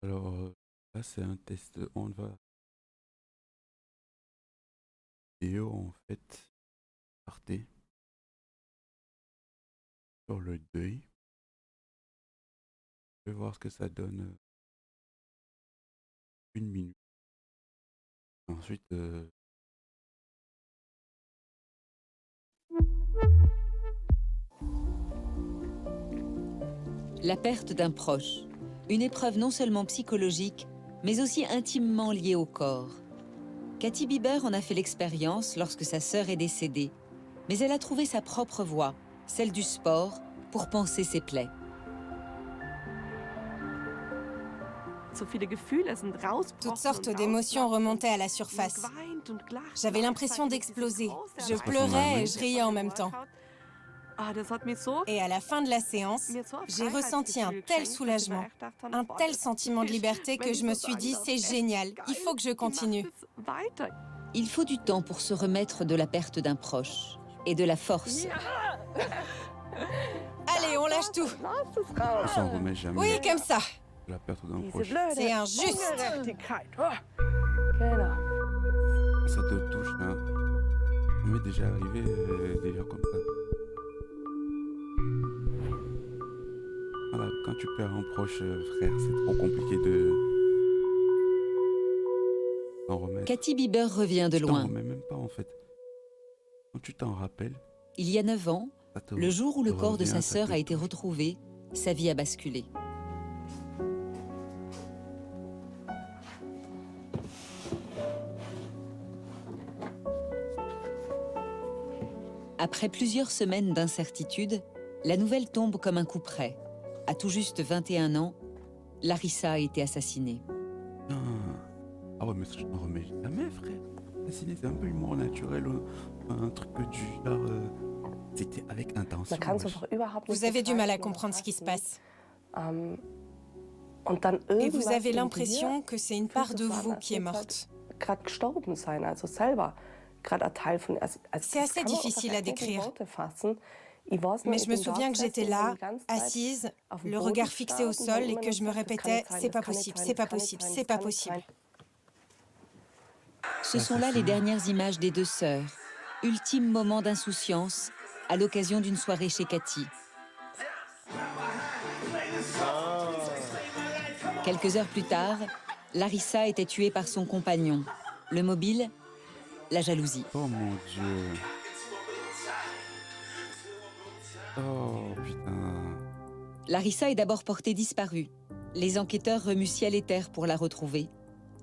Alors, là, c'est un test. On va vidéo en fait. Partez sur le deuil. Je vais voir ce que ça donne. Une minute. Ensuite, La perte d'un proche, une épreuve non seulement psychologique, mais aussi intimement liée au corps. Katy Bieber en a fait l'expérience lorsque sa sœur est décédée, mais elle a trouvé sa propre voie, celle du sport, pour panser ses plaies. Toutes sortes d'émotions remontaient à la surface. J'avais l'impression d'exploser. Je pleurais et je riais en même temps. Et à la fin de la séance, j'ai ressenti un tel soulagement, un tel sentiment de liberté que je me suis dit, c'est génial, il faut que je continue. Il faut du temps pour se remettre de la perte d'un proche et de la force. Allez, on lâche tout. on s'en remet jamais. Oui, comme ça. La perte d'un proche. C'est injuste. Ça te touche, hein. Ça m'est déjà arrivé des délire comme ça. Voilà, quand tu perds un proche, frère, c'est trop compliqué de s'en remettre. Katy Bieber revient de Tu t'en loin. remets même pas en fait. Quand tu t'en rappelles, Il y a 9 ans, ça te le jour où le te corps de revient, sa ça sœur te a été touche. retrouvé, sa vie a basculé. Après plusieurs semaines d'incertitude, la nouvelle tombe comme un coup près. À tout juste 21 ans, Larissa a été assassinée. Ah, ah ouais, mais ça, je m'en remets jamais, frère. Assassiner, c'est un peu une mort naturelle, un truc du genre. C'était avec intention. Wesh. Vous avez du mal à comprendre ce qui se passe. Et vous avez l'impression que c'est une part de vous qui est morte. C'est assez difficile à décrire. Mais je me souviens que j'étais là, assise, le regard fixé au sol et que je me répétais « c'est pas possible, c'est pas possible, c'est pas possible ». Ce sont là les dernières images des deux sœurs. Ultime moment d'insouciance à l'occasion d'une soirée chez Katy. Quelques heures plus tard, Larissa était tuée par son compagnon. Le mobile, la jalousie. Oh mon dieu. Oh putain. Larissa est d'abord portée disparue. Les enquêteurs remuent ciel et terre pour la retrouver.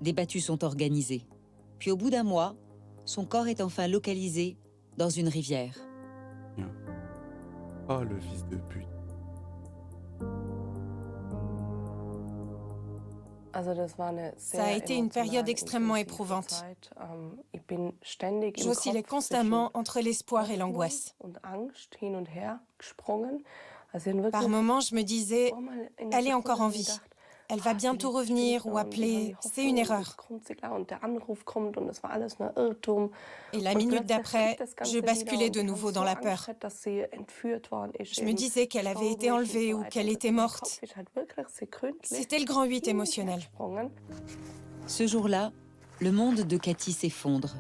Des battues sont organisées. Puis au bout d'un mois, son corps est enfin localisé dans une rivière. Oh le fils de pute. Ça a été une période extrêmement éprouvante. J'oscillais constamment entre l'espoir et l'angoisse. Par moments, je me disais, elle est encore en vie. Elle va bientôt revenir ou appeler, c'est une erreur. Et la minute d'après, je basculais de nouveau dans la peur. Je me disais qu'elle avait été enlevée ou qu'elle était morte. C'était le grand 8 émotionnel. Ce jour-là, le monde de Katy s'effondre.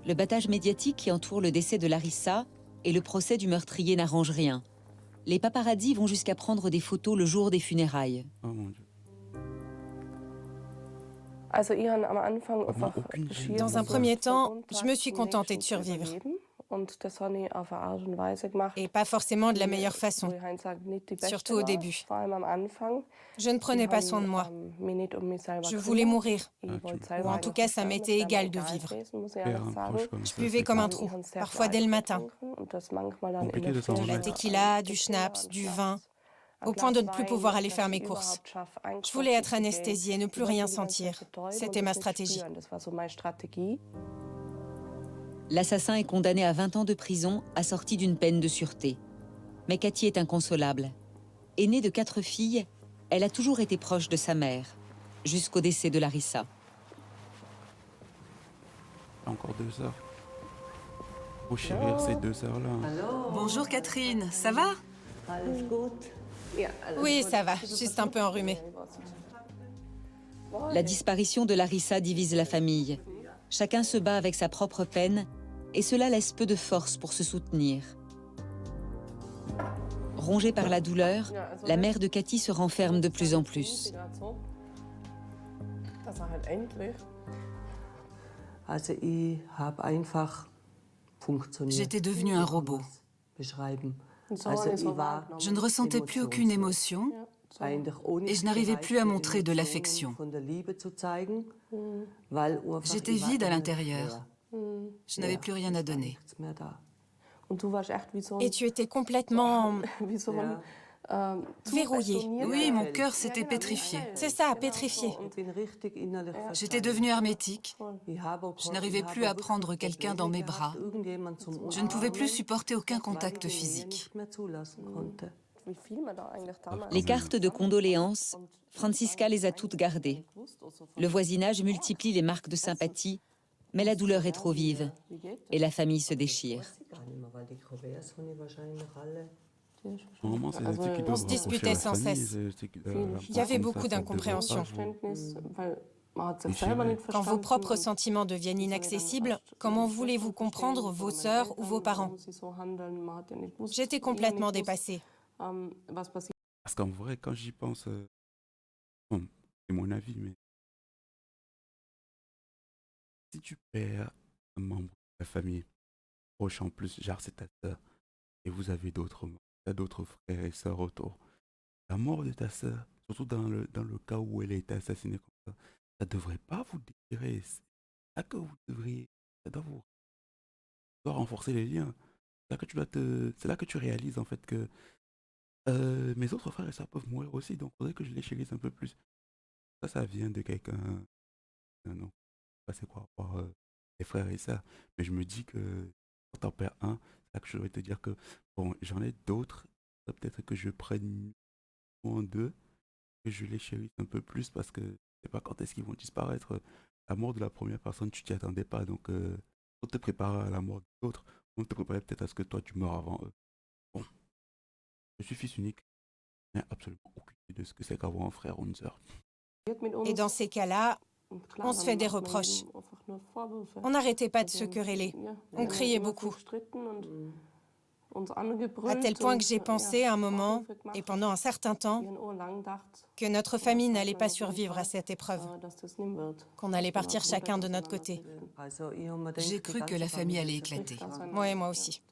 Le battage médiatique qui entoure le décès de Larissa et le procès du meurtrier n'arrange rien. Les paparazzis vont jusqu'à prendre des photos le jour des funérailles. Oh mon dieu. Dans un premier temps, je me suis contentée de survivre. Et pas forcément de la meilleure façon, surtout au début. Je ne prenais pas soin de moi. Je voulais mourir, ou en tout cas ça m'était égal de vivre. Perdre un proche comme Je ça, buvais c'est comme un trou, parfois dès le matin. compliqué de s'en De la remettre. tequila, du schnapps, du vin, au point de ne plus pouvoir aller faire mes courses. Je voulais être anesthésiée, ne plus rien sentir. C'était ma stratégie. L'assassin est condamné à 20 ans de prison, assorti d'une peine de sûreté. Mais Katy est inconsolable. Aînée de 4 filles, elle a toujours été proche de sa mère, jusqu'au décès de Larissa. Encore 2 heures. Faut chérir ces 2 heures-là. Bonjour Catherine, ça va? Oui, ça va, juste un peu enrhumée. La disparition de Larissa divise la famille. Chacun se bat avec sa propre peine et cela laisse peu de force pour se soutenir. Rongée par la douleur, la mère de Cathy se renferme de plus en plus. J'étais devenue un robot. Je ne ressentais plus aucune émotion et je n'arrivais plus à montrer de l'affection. J'étais vide à l'intérieur. Je n'avais plus rien à donner. Et tu étais complètement verrouillée. Oui, mon cœur s'était pétrifié. C'est ça, pétrifié. J'étais devenue hermétique. Je n'arrivais plus à prendre quelqu'un dans mes bras. Je ne pouvais plus supporter aucun contact physique. Les cartes de condoléances, Franziska les a toutes gardées. Le voisinage multiplie les marques de sympathie, mais la douleur est trop vive et la famille se déchire. On se disputait sans cesse. Il y avait beaucoup d'incompréhension. Quand vos propres sentiments deviennent inaccessibles, comment voulez-vous comprendre vos sœurs ou vos parents? J'étais complètement dépassée. Parce qu'en vrai, quand j'y pense, bon, c'est mon avis, mais si tu perds un membre de la famille proche en plus, genre c'est ta sœur, et vous avez d'autres membres, t'as d'autres frères et sœurs autour, la mort de ta sœur, surtout dans le cas où elle a été assassinée comme ça devrait pas vous déchirer. C'est là que vous devriez, ça doit vous ça doit renforcer les liens. C'est là que tu réalises en fait que mes autres frères et sœurs peuvent mourir aussi, donc il faudrait que je les chérise un peu plus. Ça vient de quelqu'un, non, pas c'est quoi, avoir des frères et sœurs. Mais je me dis que quand t'en perds un, c'est là que je devrais te dire que, bon, j'en ai d'autres, peut-être que je prenne en deux, que je les chérisse un peu plus parce que je sais pas quand est-ce qu'ils vont disparaître. La mort de la première personne, tu t'y attendais pas, donc faut te préparer à la mort de l'autre, on te préparer peut-être à ce que toi tu meurs avant eux. Bon, je suis fils unique, je n'ai absolument aucune idée de ce que c'est qu'avoir un frère ou une sœur. Et dans ces cas-là, on se fait des reproches. On n'arrêtait pas de se quereller. On criait beaucoup. À tel point que j'ai pensé un moment, et pendant un certain temps, que notre famille n'allait pas survivre à cette épreuve, qu'on allait partir chacun de notre côté. J'ai cru que la famille allait éclater. Ouais, moi aussi.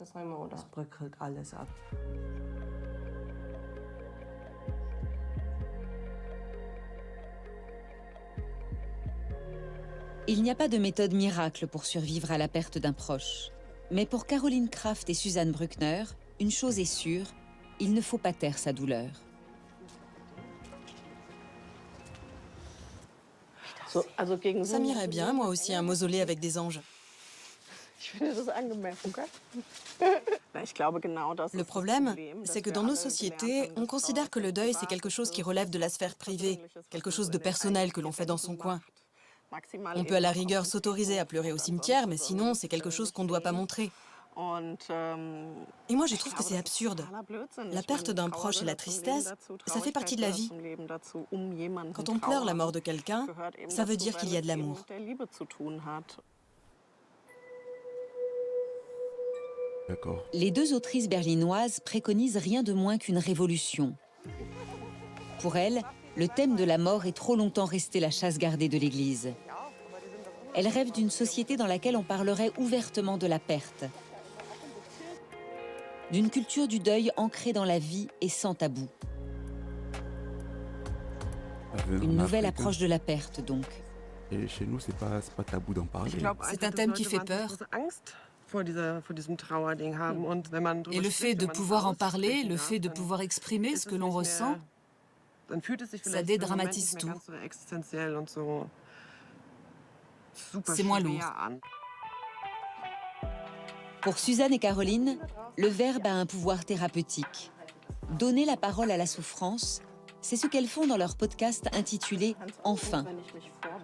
Il n'y a pas de méthode miracle pour survivre à la perte d'un proche. Mais pour Caroline Kraft et Suzanne Bruckner, une chose est sûre, il ne faut pas taire sa douleur. Ça m'irait bien, moi aussi, un mausolée avec des anges. Le problème, c'est que dans nos sociétés, on considère que le deuil, c'est quelque chose qui relève de la sphère privée, quelque chose de personnel que l'on fait dans son coin. On peut à la rigueur s'autoriser à pleurer au cimetière, mais sinon, c'est quelque chose qu'on ne doit pas montrer. Et moi, je trouve que c'est absurde. La perte d'un proche et la tristesse, ça fait partie de la vie. Quand on pleure la mort de quelqu'un, ça veut dire qu'il y a de l'amour. D'accord. Les deux autrices berlinoises préconisent rien de moins qu'une révolution. Pour elles, le thème de la mort est trop longtemps resté la chasse gardée de l'Église. Elles rêvent d'une société dans laquelle on parlerait ouvertement de la perte, d'une culture du deuil ancrée dans la vie et sans tabou. Une nouvelle approche de la perte, donc. Et chez nous, c'est pas tabou d'en parler. C'est un thème qui fait peur. Et le fait de pouvoir en parler, le fait de pouvoir exprimer ce que l'on ressent, ça dédramatise tout. C'est moins lourd. Pour Suzanne et Caroline, le verbe a un pouvoir thérapeutique. Donner la parole à la souffrance, c'est ce qu'elles font dans leur podcast intitulé « Enfin ».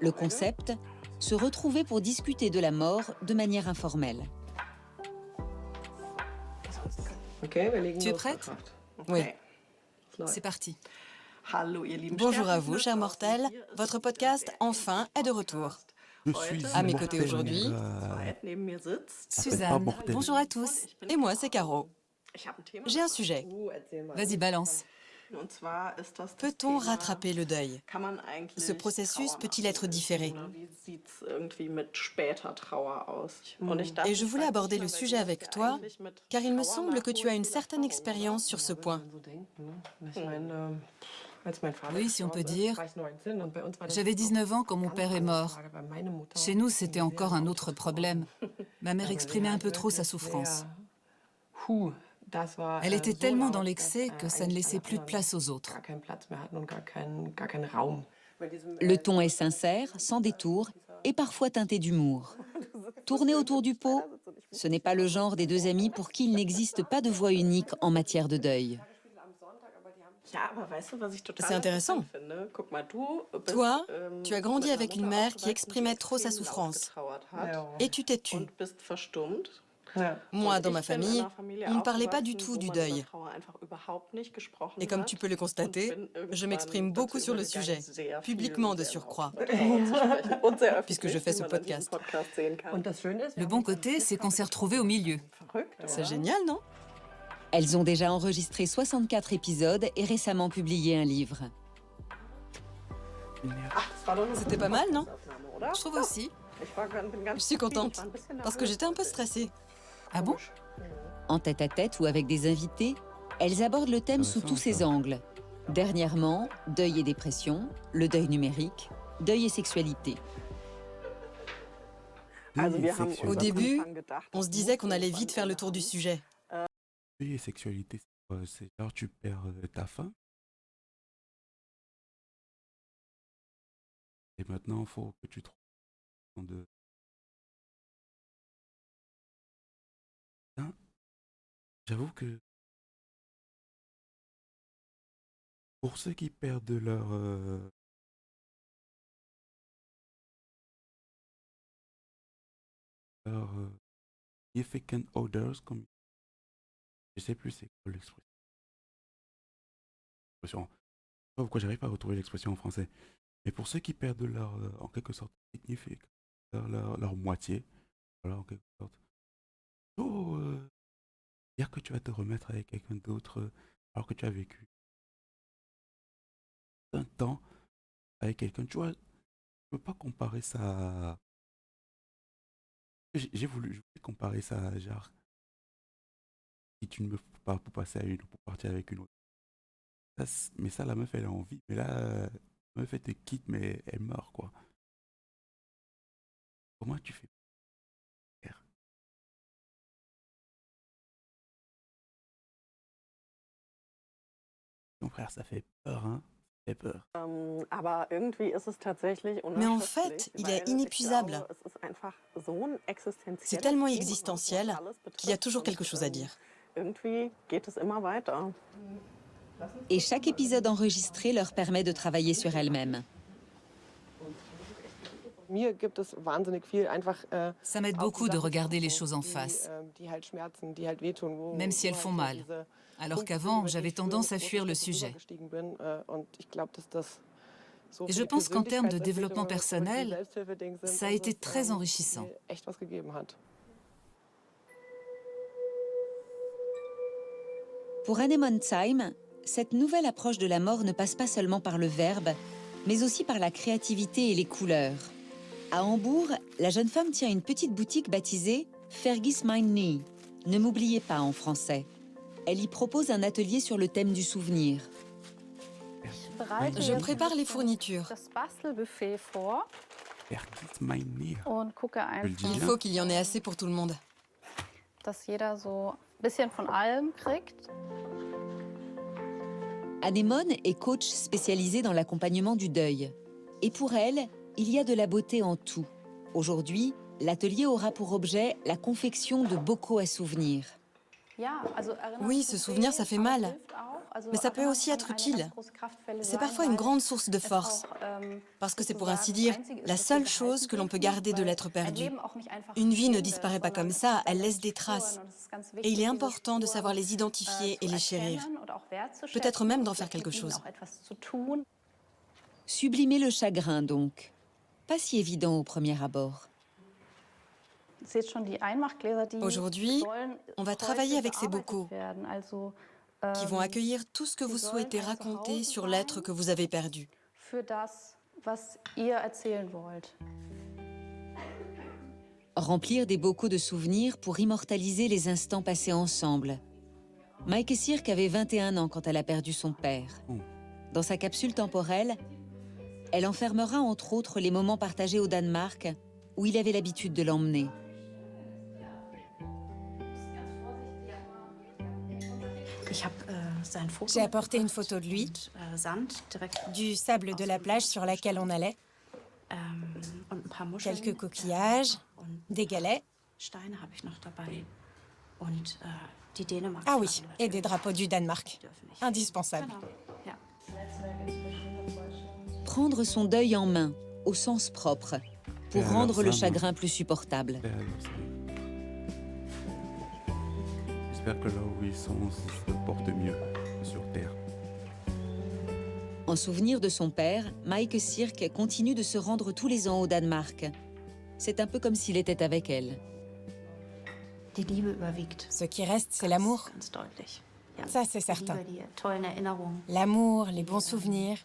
Le concept, se retrouver pour discuter de la mort de manière informelle. Tu es prête? Oui. C'est parti. Bonjour à vous, chers mortels. Votre podcast, enfin, est de retour. Je suis À mes côtés aujourd'hui, Suzanne, mortel. bonjour à tous. et moi, c'est Caro. J'ai un sujet. Vas-y, balance. Peut-on rattraper le deuil? Ce processus peut-il être différé? Et je voulais aborder le sujet avec toi, car il me semble que tu as une certaine expérience sur ce point. Oui, si on peut dire. J'avais 19 ans quand mon père est mort. Chez nous, c'était encore un autre problème. Ma mère exprimait un peu trop sa souffrance. Elle était tellement dans l'excès que ça ne laissait plus de place aux autres. Le ton est sincère, sans détour et parfois teinté d'humour. Tourner autour du pot, ce n'est pas le genre des deux amis pour qui il n'existe pas de voix unique en matière de deuil. C'est intéressant. Toi, tu as grandi avec une mère qui exprimait trop sa souffrance. Et tu t'es tue. Moi, dans ma famille, on ne parlait pas du tout du deuil. Et comme tu peux le constater, je m'exprime beaucoup sur le sujet, publiquement de surcroît, puisque je fais ce podcast. Le bon côté, c'est qu'on s'est retrouvés au milieu. C'est génial, non? Elles ont déjà enregistré 64 épisodes et récemment publié un livre. C'était pas mal, non? Je trouve aussi. Je suis contente, parce que j'étais un peu stressée. Ah bon? En tête-à-tête ou avec des invités, elles abordent le thème sous tous ses angles. Dernièrement, deuil et dépression, le deuil numérique, deuil et sexualité. Au début, on se disait qu'on allait vite faire le tour du sujet. Deuil et sexualité, c'est quoi? C'est genre tu perds ta femme et maintenant il faut que tu trouves de... Hein. J'avoue que pour ceux qui perdent leur significant others, comme je sais plus c'est quoi l'expression. Je sais pas pourquoi j'arrive pas à retrouver l'expression en français. Mais pour ceux qui perdent leur, en quelque sorte, significant, leur moitié, voilà, en quelque sorte. Oh, dire que tu vas te remettre avec quelqu'un d'autre alors que tu as vécu un temps avec quelqu'un, tu vois, je peux pas comparer ça j'ai voulu je voulais comparer ça à genre si tu ne me fous pas pour passer à une ou pour partir avec une autre. Mais ça, la meuf, elle a envie. Mais là, la meuf, elle te quitte, mais elle meurt, quoi. Comment tu fais? Mon frère, ça fait peur, hein. Ça fait peur. Mais en fait, il est inépuisable. C'est tellement existentiel qu'il y a toujours quelque chose à dire. Et chaque épisode enregistré leur permet de travailler sur elles-mêmes. Ça m'aide beaucoup de regarder les choses en face, même si elles font mal. Alors qu'avant, j'avais tendance à fuir le sujet. Et je pense qu'en termes de développement personnel, ça a été très enrichissant. Pour Anne Montsheim, cette nouvelle approche de la mort ne passe pas seulement par le verbe, mais aussi par la créativité et les couleurs. À Hambourg, la jeune femme tient une petite boutique baptisée « Vergiss mein nie », « Ne m'oubliez pas » en français. Elle y propose un atelier sur le thème du souvenir. Je prépare les fournitures. Vergiss mein nie. Je le dis Il bien. faut qu'il y en ait assez pour tout le monde. Anémone est coach spécialisée dans l'accompagnement du deuil. Et pour elle, il y a de la beauté en tout. Aujourd'hui, l'atelier aura pour objet la confection de bocaux à souvenirs. Oui, se souvenir, ça fait mal. Mais ça peut aussi être utile. C'est parfois une grande source de force. Parce que c'est pour ainsi dire la seule chose que l'on peut garder de l'être perdu. Une vie ne disparaît pas comme ça, elle laisse des traces. Et il est important de savoir les identifier et les chérir. peut-être même d'en faire quelque chose. Sublimer le chagrin, donc. Pas si évident au premier abord. Aujourd'hui, on va travailler avec ces bocaux qui vont accueillir tout ce que vous souhaitez raconter sur l'être que vous avez perdu. Remplir des bocaux de souvenirs pour immortaliser les instants passés ensemble. Maaike Sirk avait 21 ans quand elle a perdu son père. Dans sa capsule temporelle, elle enfermera entre autres les moments partagés au Danemark, où il avait l'habitude de l'emmener. J'ai apporté une photo de lui, du sable de la plage sur laquelle on allait, quelques coquillages, des galets. Ah oui, et des drapeaux du Danemark. Indispensable. Prendre son deuil en main, au sens propre, pour rendre le chagrin plus supportable. J'espère que là où ils sont, ils se portent mieux que sur Terre. En souvenir de son père, Maaike Sirk continue de se rendre tous les ans au Danemark. C'est un peu comme s'il était avec elle. Ce qui reste, c'est l'amour. Ça, c'est certain. L'amour, les bons souvenirs,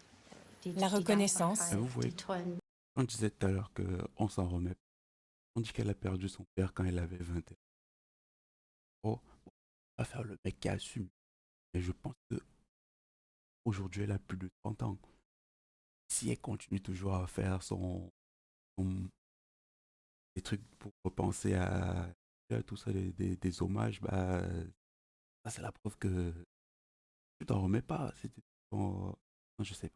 la reconnaissance. Et vous voyez, on disait tout à l'heure qu'on s'en remet. On dit qu'elle a perdu son père quand elle avait 21 ans. Oh, on va faire le mec qui assume. Et je pense que aujourd'hui, elle a plus de 30 ans. Si elle continue toujours à faire des trucs pour repenser à tout ça, des hommages, bah, ça c'est la preuve que tu t'en remets pas. Non, je sais pas.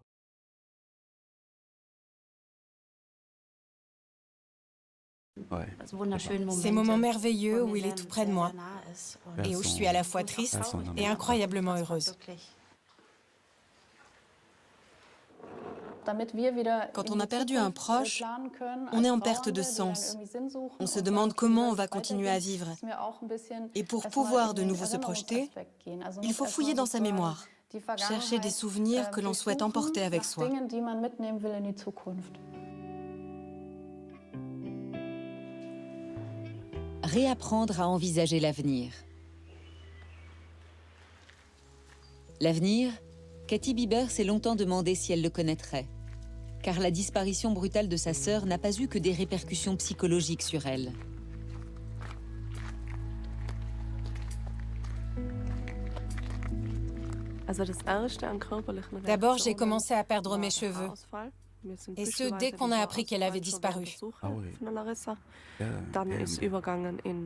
Ouais. Ces moments merveilleux où il est tout près de moi et où je suis à la fois triste et incroyablement heureuse. Quand on a perdu un proche, on est en perte de sens. On se demande comment on va continuer à vivre. Et pour pouvoir de nouveau se projeter, il faut fouiller dans sa mémoire, chercher des souvenirs que l'on souhaite emporter avec soi. Réapprendre à envisager l'avenir. L'avenir, Katy Bieber s'est longtemps demandé si elle le connaîtrait, car la disparition brutale de sa sœur n'a pas eu que des répercussions psychologiques sur elle. D'abord, j'ai commencé à perdre mes cheveux. Et ce, dès qu'on a appris qu'elle avait disparu. Ah ouais.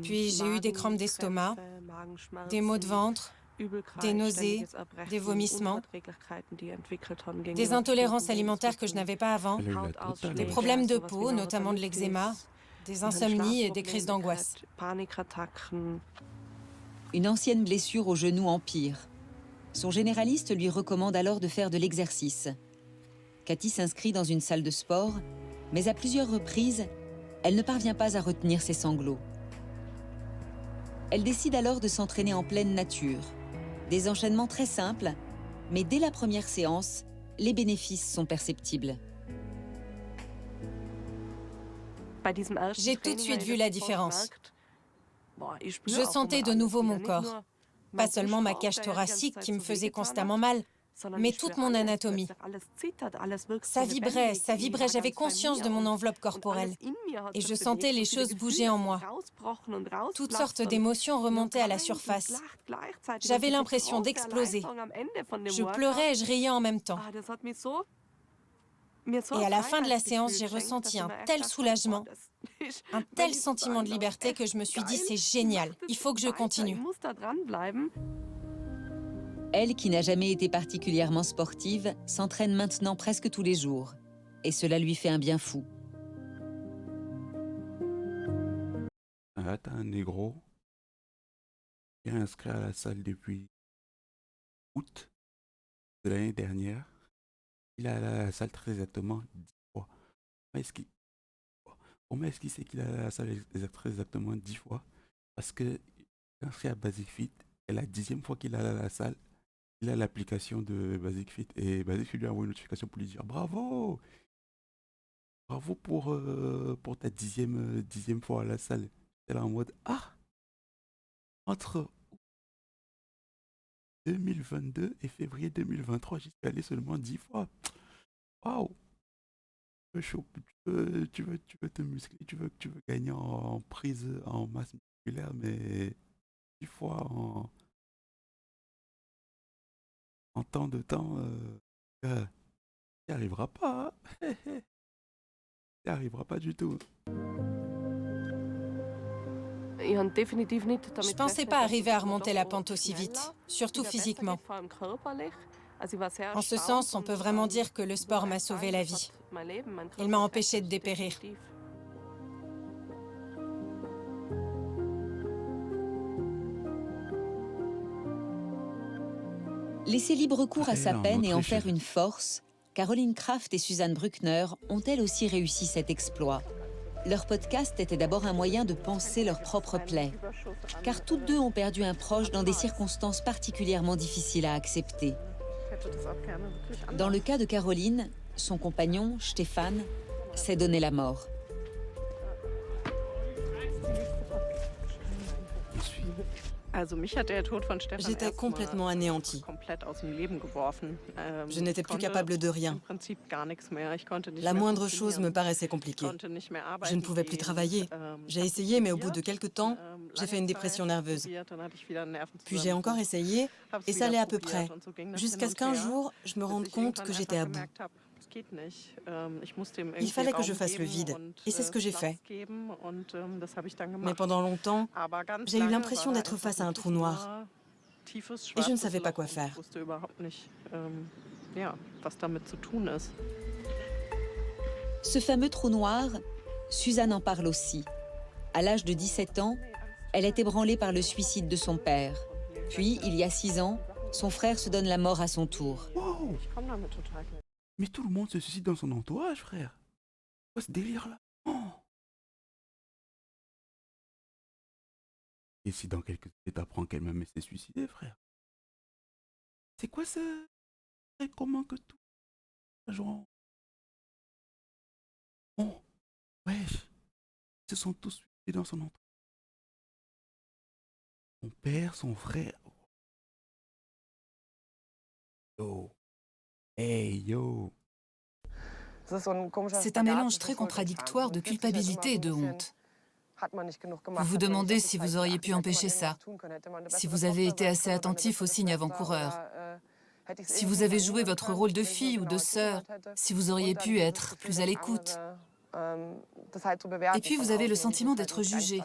Puis j'ai eu des crampes d'estomac, des maux de ventre, des nausées, des vomissements, des intolérances alimentaires que je n'avais pas avant, des problèmes de peau, notamment de l'eczéma, des insomnies et des crises d'angoisse. Une ancienne blessure au genou empire. Son généraliste lui recommande alors de faire de l'exercice. Katy s'inscrit dans une salle de sport, mais à plusieurs reprises, elle ne parvient pas à retenir ses sanglots. Elle décide alors de s'entraîner en pleine nature. Des enchaînements très simples, mais dès la première séance, les bénéfices sont perceptibles. J'ai tout de suite vu la différence. Je sentais de nouveau mon corps. Pas seulement ma cage thoracique qui me faisait constamment mal, mais toute mon anatomie. Ça vibrait, j'avais conscience de mon enveloppe corporelle. Et je sentais les choses bouger en moi. Toutes sortes d'émotions remontaient à la surface. J'avais l'impression d'exploser. Je pleurais et je riais en même temps. Et à la fin de la séance, j'ai ressenti un tel soulagement, un tel sentiment de liberté que je me suis dit, c'est génial, il faut que je continue. Elle, qui n'a jamais été particulièrement sportive, s'entraîne maintenant presque tous les jours. Et cela lui fait un bien fou. Là, t'as un négro qui est inscrit à la salle depuis août de l'année dernière. Il est allé à la salle très exactement 10 fois. Comment est-ce qu'il sait qu'il est allé à la salle très exactement 10 fois? Parce que inscrit à Basic Fit, et la 10e fois qu'il est allé à la salle, il a l'application de Basic Fit et Basic Fit lui envoie une notification pour lui dire bravo, bravo pour ta dixième fois à la salle. Elle est en mode ah, entre 2022 et février 2023, j'y suis allé seulement 10 fois. Waouh, chaud. Tu veux te muscler, tu veux gagner en prise, en masse musculaire, mais 10 fois en temps de temps, t'y arriveras pas. Hein. T'y arriveras pas du tout. Je pensais pas arriver à remonter la pente aussi vite, surtout physiquement. En ce sens, on peut vraiment dire que le sport m'a sauvé la vie. Il m'a empêché de dépérir. Laisser libre cours à sa Allez, en peine et en Autriche. faire une force, Caroline Kraft et Suzanne Bruckner ont elles aussi réussi cet exploit. Leur podcast était d'abord un moyen de panser leurs propres plaies, car toutes deux ont perdu un proche dans des circonstances particulièrement difficiles à accepter. Dans le cas de Caroline, son compagnon, Stéphane, s'est donné la mort. Je suis J'étais complètement anéantie. Je n'étais plus capable de rien. La moindre chose me paraissait compliquée. Je ne pouvais plus travailler. J'ai essayé, mais au bout de quelques temps, j'ai fait une dépression nerveuse. Puis j'ai encore essayé, et ça allait à peu près. Jusqu'à ce qu'un jour, je me rende compte que j'étais à bout. Il fallait que je fasse le vide, et c'est ce que j'ai fait. Mais pendant longtemps, j'ai eu l'impression d'être face à un trou noir, et je ne savais pas quoi faire. Ce fameux trou noir, Suzanne en parle aussi. À l'âge de 17 ans, elle est ébranlée par le suicide de son père. Puis, il y a 6 ans, son frère se donne la mort à son tour. wow, mais tout le monde se suicide dans son entourage, frère. Quoi ce délire-là? Oh. Et si dans quelques années t'apprends qu'elle-même s'est suicidée, frère? C'est quoi ça? C'est comment que tout? Genre, oh, wesh, ils se sont tous suicidés dans son entourage. Son père, son frère. Yo, hey, yo. C'est un mélange très contradictoire de culpabilité et de honte. Vous vous demandez si vous auriez pu empêcher ça, si vous avez été assez attentif aux signes avant-coureurs, si vous avez joué votre rôle de fille ou de sœur, si vous auriez pu être plus à l'écoute. Et puis vous avez le sentiment d'être jugé.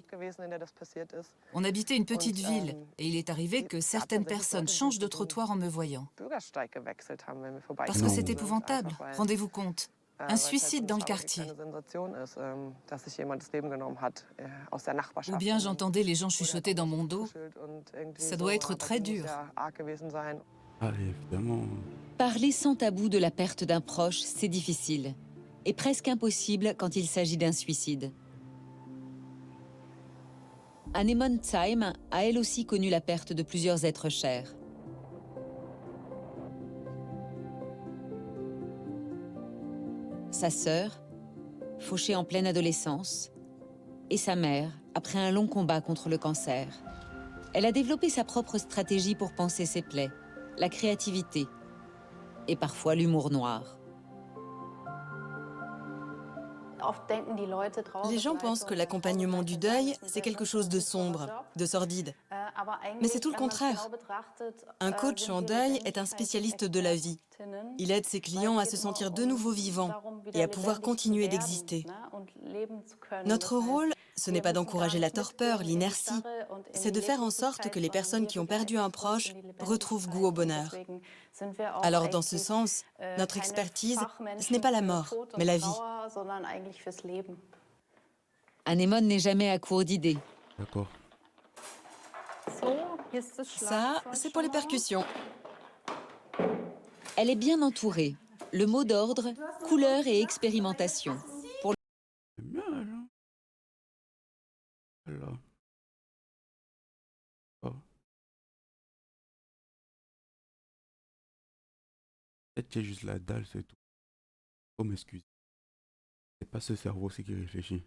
On habitait une petite ville et il est arrivé que certaines personnes changent de trottoir en me voyant. Parce que Non. c'est épouvantable, rendez-vous compte. Un suicide dans le quartier. Ou bien j'entendais les gens chuchoter dans mon dos. Ça doit être très dur. Allez, évidemment. Parler sans tabou de la perte d'un proche, c'est difficile. Et presque impossible quand il s'agit d'un suicide. Anemone Thyme a elle aussi connu la perte de plusieurs êtres chers. Sa sœur, fauchée en pleine adolescence, et sa mère, après un long combat contre le cancer. Elle a développé sa propre stratégie pour panser ses plaies, la créativité et parfois l'humour noir. Les gens pensent que l'accompagnement du deuil, c'est quelque chose de sombre, de sordide. Mais c'est tout le contraire. Un coach en deuil est un spécialiste de la vie. Il aide ses clients à se sentir de nouveau vivants et à pouvoir continuer d'exister. Notre rôle, ce n'est pas d'encourager la torpeur, l'inertie, c'est de faire en sorte que les personnes qui ont perdu un proche retrouvent goût au bonheur. Alors dans ce sens, notre expertise, ce n'est pas la mort, mais la vie. Anémone n'est jamais à court d'idées. D'accord. Ça, c'est pour les percussions. Elle est bien entourée. Le mot d'ordre, couleur et expérimentation. C'est bien, elle, hein? Elle, là. Oh. Peut-être qu'il y a juste la dalle, c'est tout. Faut m'excuser. C'est pas ce cerveau-ci qui réfléchit.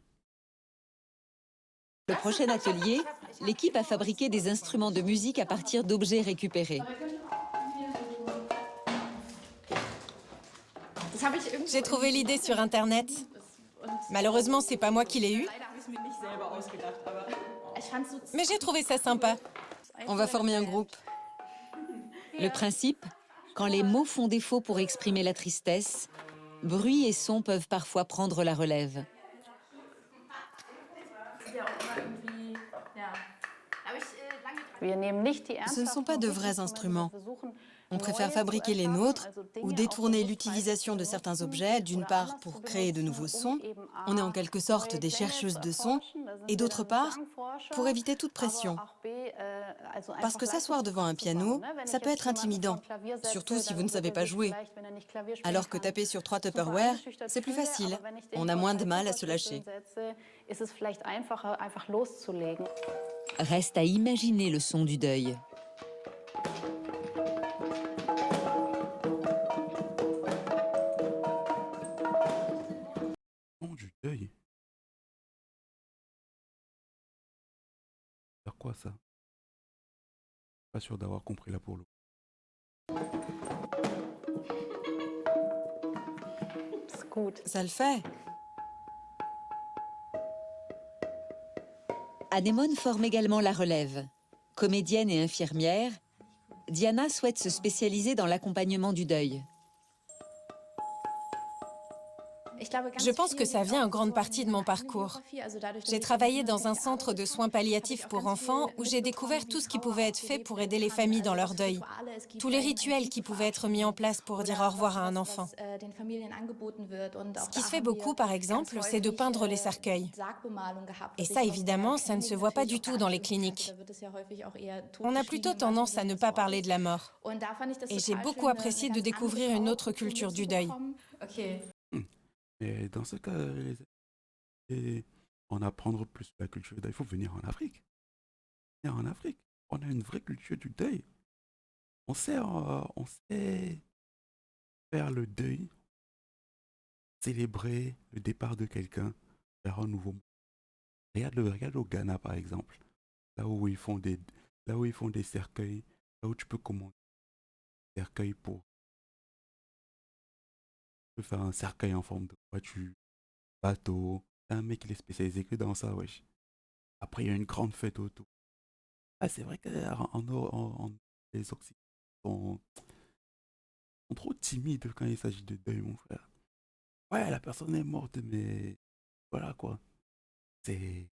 Le prochain atelier, l'équipe a fabriqué des instruments de musique à partir d'objets récupérés. J'ai trouvé l'idée sur Internet. Malheureusement, c'est pas moi qui l'ai eue. Mais j'ai trouvé ça sympa. On va former un groupe. Le principe, quand les mots font défaut pour exprimer la tristesse, bruit et son peuvent parfois prendre la relève. Ce ne sont pas de vrais instruments. On préfère fabriquer les nôtres ou détourner l'utilisation de certains objets, d'une part pour créer de nouveaux sons, on est en quelque sorte des chercheuses de sons, et d'autre part pour éviter toute pression. Parce que s'asseoir devant un piano, ça peut être intimidant, surtout si vous ne savez pas jouer. Alors que taper sur 3 Tupperware, c'est plus facile, on a moins de mal à se lâcher. Reste à imaginer le son du deuil. Oh, du deuil. C'est quoi ça? Pas sûr d'avoir compris là pour le. Ça le fait. Anémone forme également la relève. Comédienne et infirmière, Diana souhaite se spécialiser dans l'accompagnement du deuil. Je pense que ça vient en grande partie de mon parcours. J'ai travaillé dans un centre de soins palliatifs pour enfants où j'ai découvert tout ce qui pouvait être fait pour aider les familles dans leur deuil. Tous les rituels qui pouvaient être mis en place pour dire au revoir à un enfant. Ce qui se fait beaucoup, par exemple, c'est de peindre les cercueils. Et ça, évidemment, ça ne se voit pas du tout dans les cliniques. On a plutôt tendance à ne pas parler de la mort. Et j'ai beaucoup apprécié de découvrir une autre culture du deuil. Et dans ce cas, en apprendre plus sur la culture du deuil, il faut venir en Afrique. Venir en Afrique. On a une vraie culture du deuil. On sait faire le deuil, célébrer le départ de quelqu'un vers un nouveau monde. Regarde au Ghana, par exemple. Là où ils font des cercueils, là où tu peux commander un cercueil pour faire un cercueil en forme de voiture, bateau. Un mec, il est spécialisé que dans ça, wesh. Après, il y a une grande fête autour. Ah, c'est vrai que les Occidentaux sont trop timides quand il s'agit de deuil, mon frère. Ouais, la personne est morte, mais voilà quoi. C'est,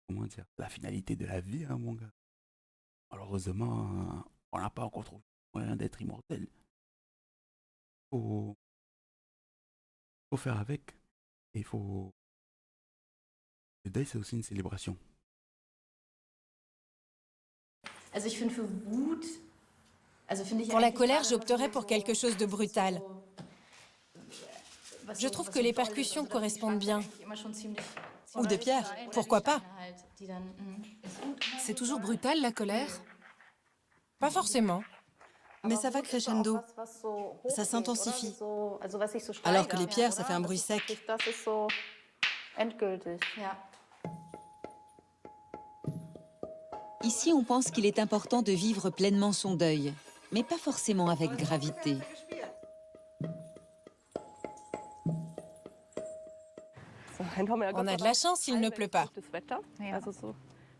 comment dire, la finalité de la vie, hein, mon gars. Malheureusement, on n'a pas encore trouvé le moyen d'être immortel. Faut, faut faire avec. Et faut. Le deuil, c'est aussi une célébration. Pour la colère, j'opterais pour quelque chose de brutal. Je trouve que les percussions correspondent bien. Ou des pierres. Pourquoi pas? C'est toujours brutal, la colère? Pas forcément. Mais ça va crescendo. Ça s'intensifie. Alors que les pierres, ça fait un bruit sec. Ici, on pense qu'il est important de vivre pleinement son deuil, mais pas forcément avec gravité. On a de la chance, il ne pleut pas.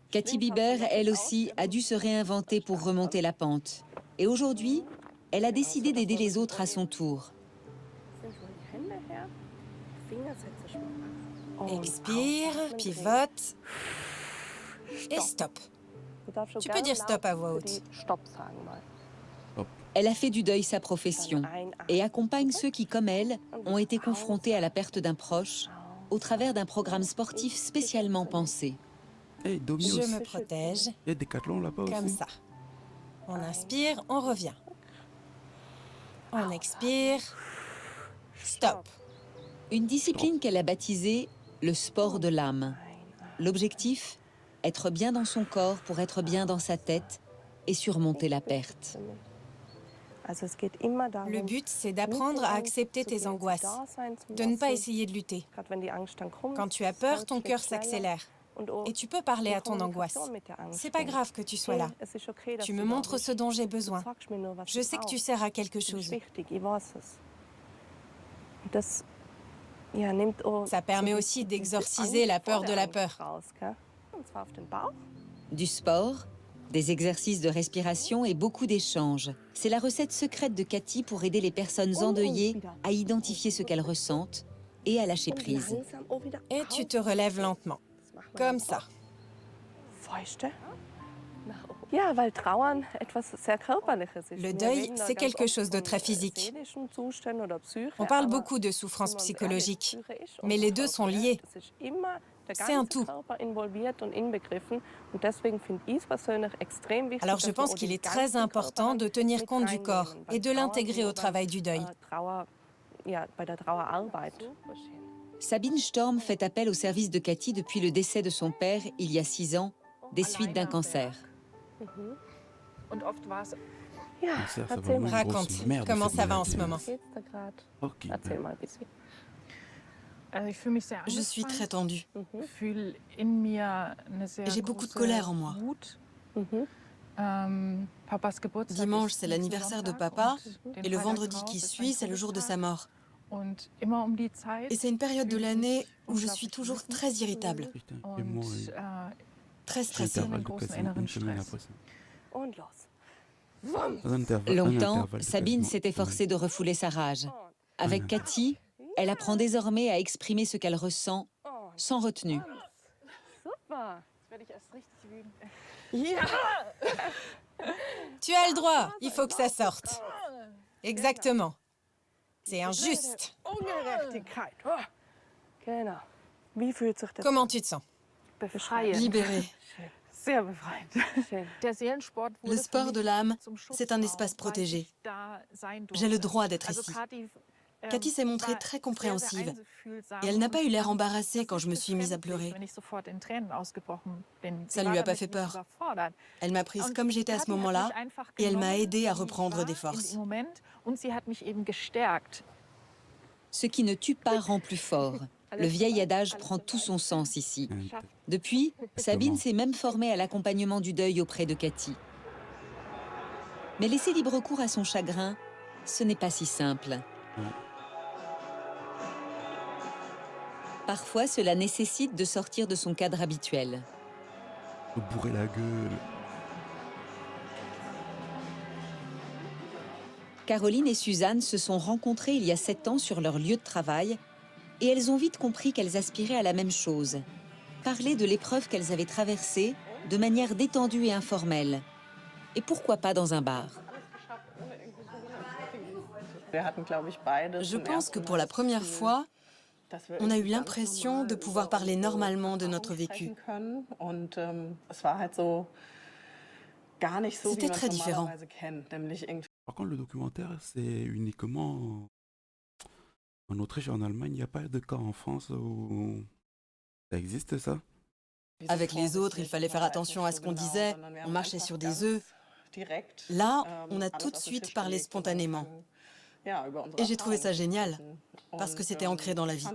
Katy Bieber, elle aussi, a dû se réinventer pour remonter la pente. Et aujourd'hui, elle a décidé d'aider les autres à son tour. Expire, pivote et stop. Tu peux dire stop à voix haute. Elle a fait du deuil sa profession et accompagne ceux qui, comme elle, ont été confrontés à la perte d'un proche au travers d'un programme sportif spécialement pensé. Hey, Domios, Je me protège, il y a Decathlon là-bas aussi. comme ça. On inspire, on revient. On expire, stop. Une discipline qu'elle a baptisée le sport de l'âme. L'objectif, être bien dans son corps pour être bien dans sa tête et surmonter la perte. Le but, c'est d'apprendre à accepter tes angoisses, de ne pas essayer de lutter. Quand tu as peur, ton cœur s'accélère. Et tu peux parler à ton angoisse. C'est pas grave que tu sois là. Tu me montres ce dont j'ai besoin. Je sais que tu sers à quelque chose. Ça permet aussi d'exorciser la peur de la peur. Du sport, des exercices de respiration et beaucoup d'échanges. C'est la recette secrète de Cathy pour aider les personnes endeuillées à identifier ce qu'elles ressentent et à lâcher prise. Et tu te relèves lentement, comme ça. Le deuil, c'est quelque chose de très physique. On parle beaucoup de souffrance psychologique, mais les deux sont liés. C'est un tout. Alors je pense qu'il est très important de tenir compte du corps et de l'intégrer au travail du deuil. Sabine Storm fait appel au service de Cathy depuis le décès de son père, il y a 6 ans, des suites d'un cancer. Cancer, c'est vraiment une Raconte, grosse merde, comment cette ça va en maladie. ce moment? Ok. Je suis très tendue. J'ai J'ai beaucoup de colère en moi. Dimanche, c'est l'anniversaire de papa, et le vendredi qui suit, c'est le jour de sa mort. Et c'est une période de l'année où je suis toujours très irritable, Putain, et moi, très stressée. intervalle de quasiment une semaine après ça. Longtemps, Intervalle de Sabine quasiment s'est une semaine. efforcée de refouler sa rage. Avec Cathy, elle apprend désormais à exprimer ce qu'elle ressent sans retenue. Tu as le droit, il faut que ça sorte. Exactement. C'est injuste. Comment tu te sens? Libérée. Le sport de l'âme, c'est un espace protégé. J'ai le droit d'être ici. Cathy s'est montrée très compréhensive et elle n'a pas eu l'air embarrassée quand je me suis mise à pleurer. Ça ne lui a pas fait peur. Elle m'a prise comme j'étais à ce moment-là et elle m'a aidée à reprendre des forces. Ce qui ne tue pas rend plus fort. Le vieil adage prend tout son sens ici. Depuis, Sabine s'est même formée à l'accompagnement du deuil auprès de Cathy. Mais laisser libre cours à son chagrin, ce n'est pas si simple. Parfois, cela nécessite de sortir de son cadre habituel. Se bourrer la gueule. Caroline et Suzanne se sont rencontrées il y a 7 ans sur leur lieu de travail et elles ont vite compris qu'elles aspiraient à la même chose. Parler de l'épreuve qu'elles avaient traversée de manière détendue et informelle. Et pourquoi pas dans un bar? Je pense que pour la première fois, on a eu l'impression de pouvoir parler normalement de notre vécu. C'était très différent. Par contre, le documentaire, c'est uniquement en Autriche et en Allemagne. Il n'y a pas de cas en France où ça existe, ça? Avec les autres, il fallait faire attention à ce qu'on disait. On marchait sur des œufs. Là, on a tout de suite parlé spontanément. Et j'ai trouvé ça génial, parce que c'était ancré dans la vie.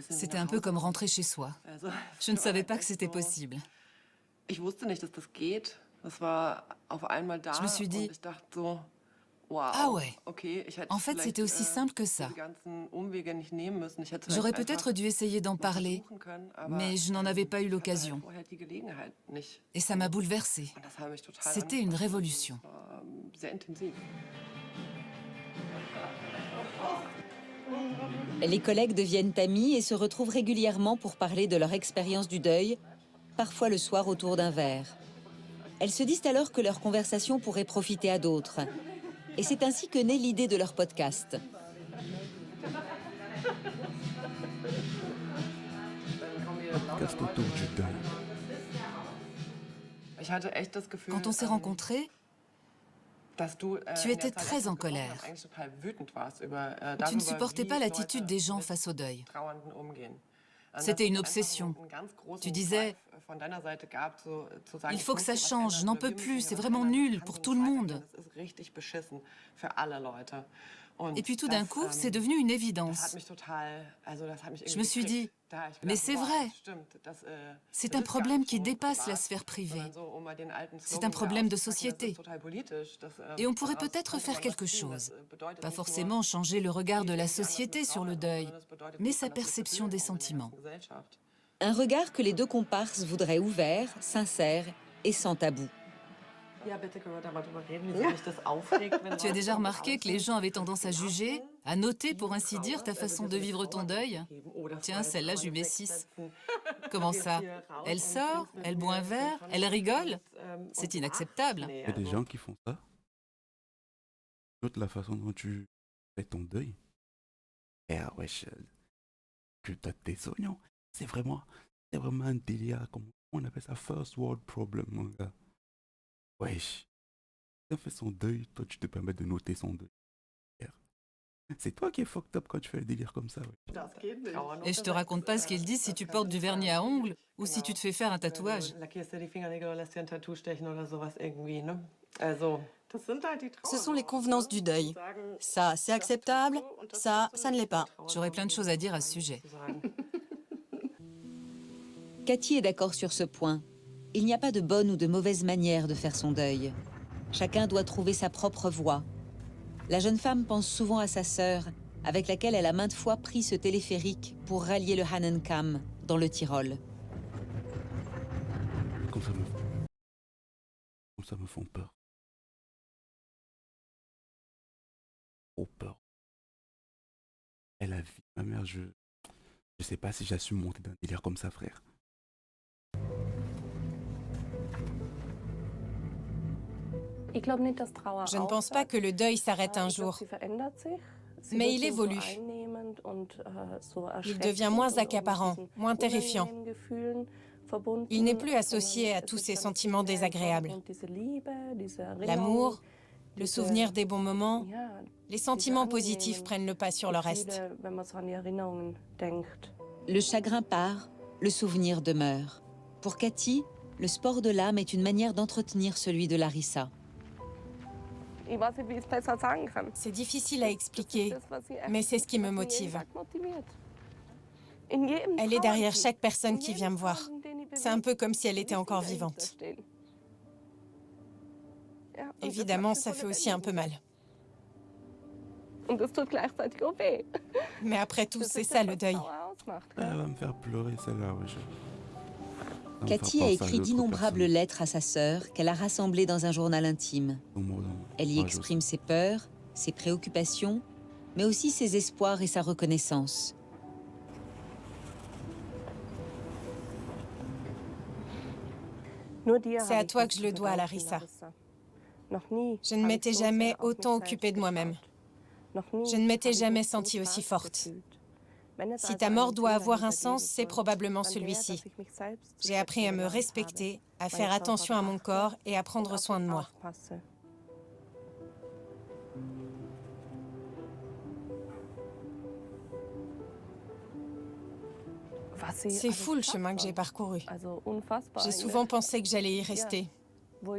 C'était un peu comme rentrer chez soi. Je ne savais pas que c'était possible. Je me suis dit, ah ouais, en fait c'était aussi simple que ça. J'aurais peut-être dû essayer d'en parler, mais je n'en avais pas eu l'occasion. Et ça m'a bouleversée. C'était une révolution. Les collègues deviennent amis et se retrouvent régulièrement pour parler de leur expérience du deuil, parfois le soir autour d'un verre. Elles se disent alors que leur conversation pourrait profiter à d'autres. Et c'est ainsi que naît l'idée de leur podcast. Podcast autour du deuil. Quand on s'est rencontrés, tu étais très en colère. Tu ne supportais pas l'attitude des gens face au deuil. C'était une obsession. Tu disais, il faut que ça change, je n'en peux plus, c'est vraiment nul pour tout le monde. Et puis tout d'un coup, c'est devenu une évidence. Je me suis dit, mais c'est vrai, c'est un problème qui dépasse la sphère privée. C'est un problème de société. Et on pourrait peut-être faire quelque chose. Pas forcément changer le regard de la société sur le deuil, mais sa perception des sentiments. Un regard que les deux comparses voudraient ouvert, sincère et sans tabou. Tu as déjà remarqué que les gens avaient tendance à juger, à noter pour ainsi dire ta façon de vivre ton deuil? Tiens, celle-là, je lui mets 6. Comment ça? Elle sort, elle boit un verre, elle rigole? C'est inacceptable. Il y a des gens qui font ça. D'autres, la façon dont tu fais ton deuil. Eh, wesh, que t'as tes oignons. C'est vraiment un délire. Comment on appelle ça? First world problem, mon gars. Wesh. Si on fait son deuil, toi, tu te permets de noter son deuil. C'est toi qui es fucked up quand tu fais le délire comme ça. Ouais. Et je te raconte pas ce qu'ils disent si tu portes du vernis à ongles ou si tu te fais faire un tatouage. Ce sont les convenances du deuil. Ça, c'est acceptable. Ça ne l'est pas. J'aurais plein de choses à dire à ce sujet. Cathy est d'accord sur ce point. Il n'y a pas de bonne ou de mauvaise manière de faire son deuil. Chacun doit trouver sa propre voie. La jeune femme pense souvent à sa sœur, avec laquelle elle a maintes fois pris ce téléphérique pour rallier le Hahnenkamm, dans le Tyrol. Comme ça me font peur. Trop peur. Elle a vu ma mère, je sais pas si j'assume monter d'un délire comme ça, frère. Je ne pense pas que le deuil s'arrête un jour, mais il évolue. Il devient moins accaparant, moins terrifiant. Il n'est plus associé à tous ces sentiments désagréables. L'amour, le souvenir des bons moments, les sentiments positifs prennent le pas sur le reste. Le chagrin part, le souvenir demeure. Pour Cathy, le sport de l'âme est une manière d'entretenir celui de Larissa. C'est difficile à expliquer, mais c'est ce qui me motive. Elle est derrière chaque personne qui vient me voir. C'est un peu comme si elle était encore vivante. Évidemment, ça fait aussi un peu mal. Mais après tout, c'est ça le deuil. Elle va me faire pleurer, celle-là, wesh. Cathy a écrit d'innombrables lettres à sa sœur qu'elle a rassemblées dans un journal intime. Elle y exprime ses peurs, ses préoccupations, mais aussi ses espoirs et sa reconnaissance. C'est à toi que je le dois, Larissa. Je ne m'étais jamais autant occupée de moi-même. Je ne m'étais jamais sentie aussi forte. Si ta mort doit avoir un sens, c'est probablement celui-ci. J'ai appris à me respecter, à faire attention à mon corps et à prendre soin de moi. C'est fou le chemin que j'ai parcouru. J'ai souvent pensé que j'allais y rester,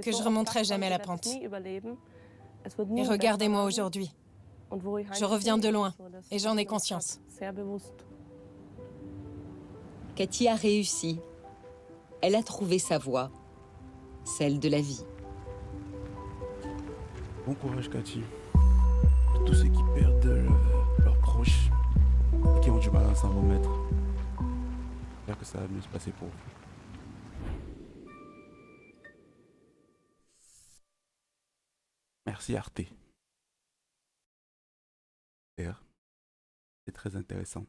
que je remonterais jamais la pente. Et regardez-moi aujourd'hui. Je reviens de loin et j'en ai conscience. Cathy a réussi. Elle a trouvé sa voie, celle de la vie. Bon courage, Cathy. À tous ceux qui perdent leurs proches et qui ont du mal à s'en remettre. J'espère que ça va mieux se passer pour vous. Merci, Arte. C'est très intéressant.